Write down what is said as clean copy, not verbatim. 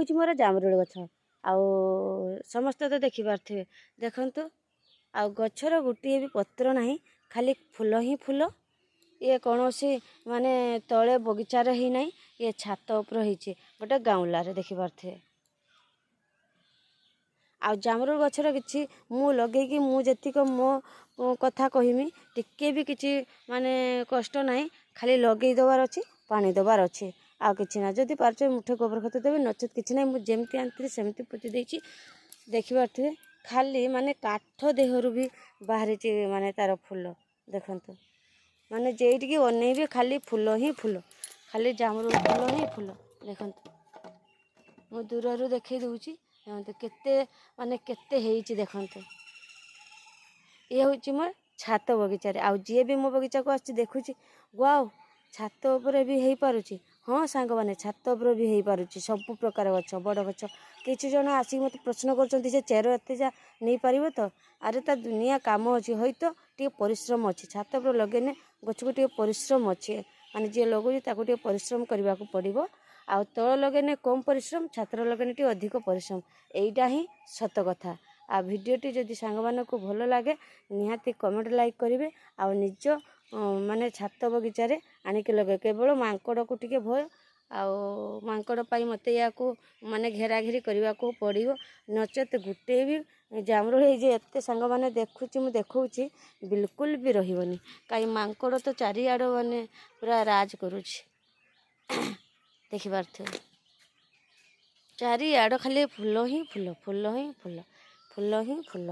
हूँ मोर जामुरुल गछ आउ समस्त तो देखिपारे देखु आ गछर गोटे भी पत्र नहीं खाली फूल ही फूल ये कौन सी माने तले बगीचार ही नहीं ये छात उपर होती गोटे गाँवलारे देखिपारे आ जामुरुल गछर किछि मु लगेगी मु जेतिक मो कथा कहमी टिके भी किछि माने कष्ट नहीं खाली लगे देवार अच्छी पानी देवार अच्छी आ किछि ना जदि पार्छ मुठे गोबर खत देवे नचेत किछि ना मुझे जमती आनी सेमती पोति देछि देखिपारे खाली माने काठ देहरु भी बाहरी माने तार फूल देखंतु माने जेटिकी अनेबे खाली फूल ही फूल खाली जामुरुल फूल ही फूल देखंतु मु दूर देखई दूची केते माने केते हेइची देखंतु ये हूँ मोर छात बगीचारे आउ जी भी मो बगीचा को आछि देखुची वाओ छात उपरे भी हेई पारुची हाँ सांग माने छात उपरे भी हेई पारुची सब प्रकार गछ बड़ गछ किछि जन आसी मते प्रश्न करछन्ती जे चेर एते जा नहीं पारिबो तो अरे ता दुनिया काम अछि होय तो टे परिश्रम अछि छात उपरे लगेने गछ को टे परिश्रम अछि माने जे लगुची ताको टे परिश्रम करबा को पड़िबो आउ तळ लगेने कम परिश्रम छात्र लगेने टे अधिक परिश्रम एइटा ही सत कथा आ भिडियोटी जदि सांग मानकु भल लागे निहाती कमेंट लाइक करेंगे आ निज माने छात बगीचारे आनिक लगे केवल मांकड़ को टिके भय आउ मांकड़ पाई मते या को माने घेरा घेरी करने को पड़ो नचेत गुटे भी जामुरुल ये एते सांग माने देखुची मु देखौची बिल्कुल भी रहिबनी कई मांकड़ तो चारिआड माने पूरा राज करुची देखिपारे चारिआड खाली फूल ही फूल फूल ही फूल फूल ही फूल।